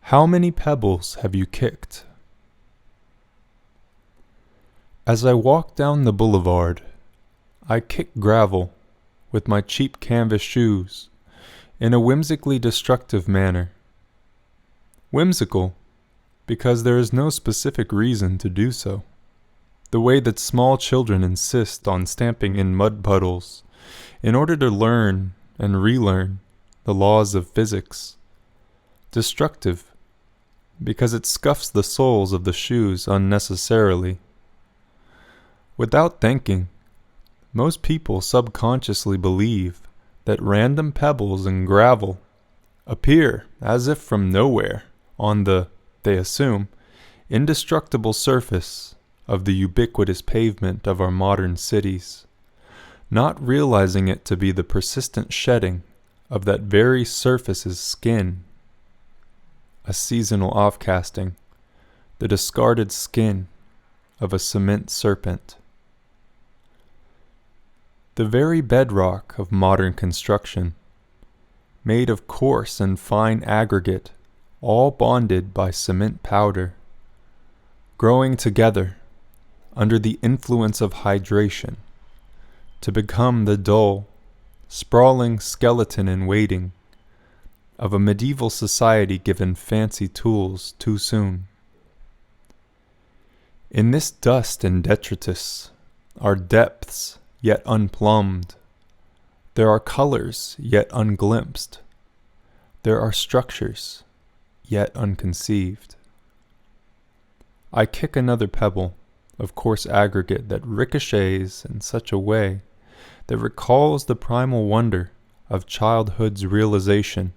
How many pebbles have you kicked? As I walk down the boulevard, I kick gravel with my cheap canvas shoes in a whimsically destructive manner. Whimsical, because there is no specific reason to do so. The way that small children insist on stamping in mud puddles in order to learn and relearn the laws of physics. Destructive, because it scuffs the soles of the shoes unnecessarily. Without thinking, most people subconsciously believe that random pebbles and gravel appear as if from nowhere on the, they assume, indestructible surface of the ubiquitous pavement of our modern cities, not realizing it to be the persistent shedding of that very surface's skin. A seasonal offcasting, the discarded skin of a cement serpent. The very bedrock of modern construction, made of coarse and fine aggregate, all bonded by cement powder, growing together under the influence of hydration, to become the dull, sprawling skeleton in waiting of a medieval society given fancy tools too soon. In this dust and detritus are depths yet unplumbed. There are colors yet unglimpsed. There are structures yet unconceived. I kick another pebble of coarse aggregate that ricochets in such a way that recalls the primal wonder of childhood's realization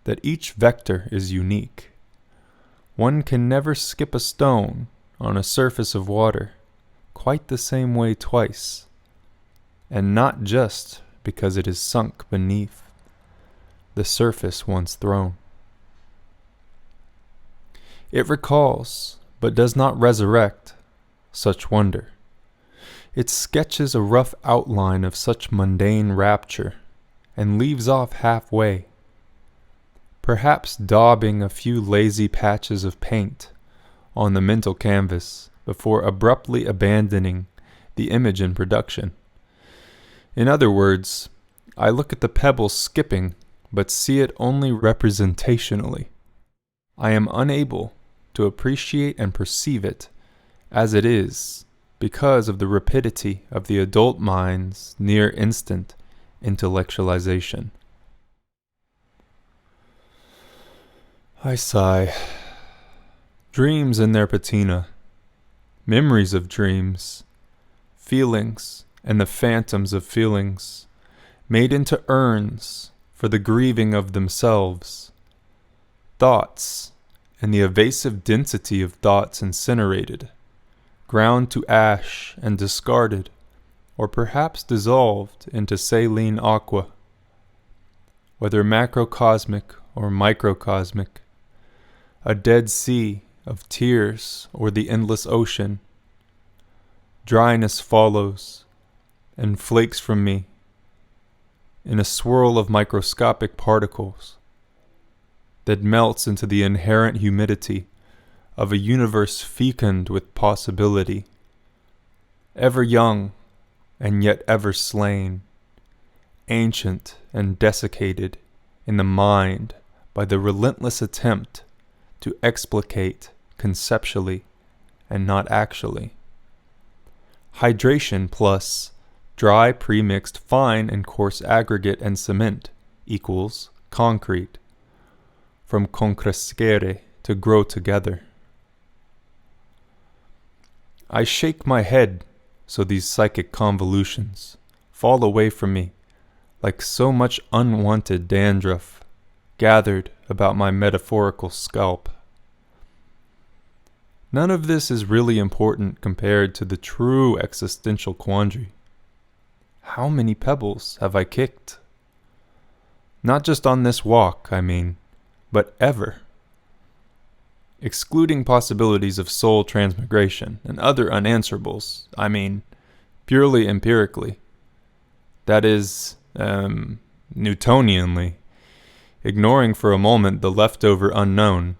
that each vector is unique. One can never skip a stone on a surface of water quite the same way twice, and not just because it is sunk beneath the surface once thrown. It recalls, but does not resurrect, such wonder. It sketches a rough outline of such mundane rapture and leaves off halfway, perhaps daubing a few lazy patches of paint on the mental canvas before abruptly abandoning the image in production. In other words, I look at the pebble skipping, but see it only representationally. I am unable to appreciate and perceive it as it is because of the rapidity of the adult mind's near-instant intellectualization. I sigh. Dreams in their patina, memories of dreams, feelings and the phantoms of feelings, made into urns for the grieving of themselves, thoughts and the evasive density of thoughts incinerated, ground to ash and discarded, or perhaps dissolved into saline aqua, whether macrocosmic or microcosmic, a dead sea of tears or the endless ocean. Dryness follows and flakes from me in a swirl of microscopic particles that melts into the inherent humidity of a universe fecund with possibility, ever young and yet ever slain, ancient and desiccated in the mind by the relentless attempt to explicate conceptually and not actually. Hydration plus dry premixed fine and coarse aggregate and cement equals concrete, from concrescere to grow together. I shake my head so these psychic convolutions fall away from me like so much unwanted dandruff gathered about my metaphorical scalp. None of this is really important compared to the true existential quandary. How many pebbles have I kicked? Not just on this walk, I mean, but ever. Excluding possibilities of soul transmigration and other unanswerables, I mean, purely empirically. That is, Newtonianly, ignoring for a moment the leftover unknown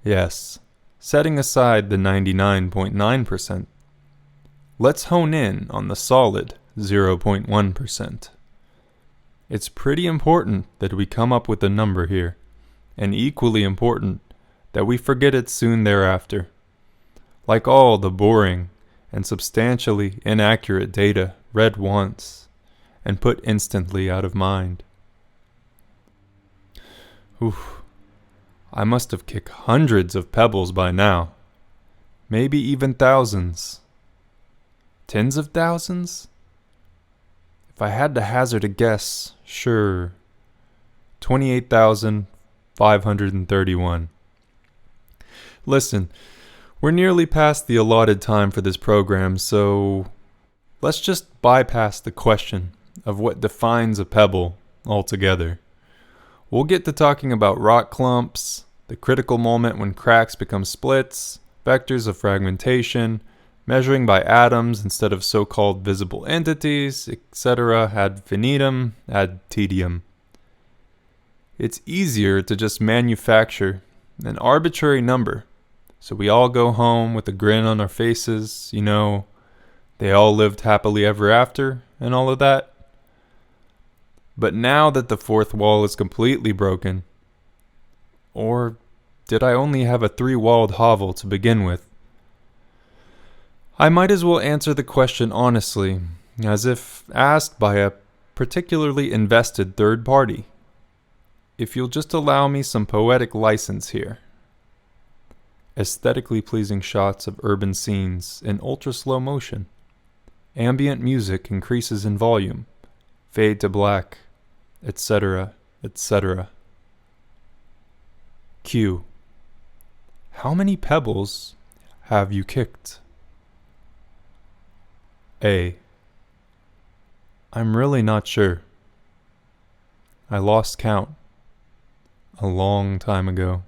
Yes, setting aside the 99.9%, let's hone in on the solid 0.1%. It's pretty important that we come up with a number here, and equally important that we forget it soon thereafter. Like all the boring and substantially inaccurate data read once and put instantly out of mind. Oof. I must have kicked hundreds of pebbles by now. Maybe even thousands. Tens of thousands? If I had to hazard a guess, sure. 28,531. Listen, we're nearly past the allotted time for this program, so let's just bypass the question of what defines a pebble altogether. We'll get to talking about rock clumps, the critical moment when cracks become splits, vectors of fragmentation, measuring by atoms instead of so-called visible entities, etc. ad infinitum, ad tedium. It's easier to just manufacture an arbitrary number, so we all go home with a grin on our faces, they all lived happily ever after, and all of that. But now that the fourth wall is completely broken, or did I only have a three-walled hovel to begin with? I might as well answer the question honestly, as if asked by a particularly invested third party. If you'll just allow me some poetic license here. Aesthetically pleasing shots of urban scenes in ultra-slow motion. Ambient music increases in volume. Fade to black. Etc., etc. Q. How many pebbles have you kicked? A. I'm really not sure. I lost count a long time ago.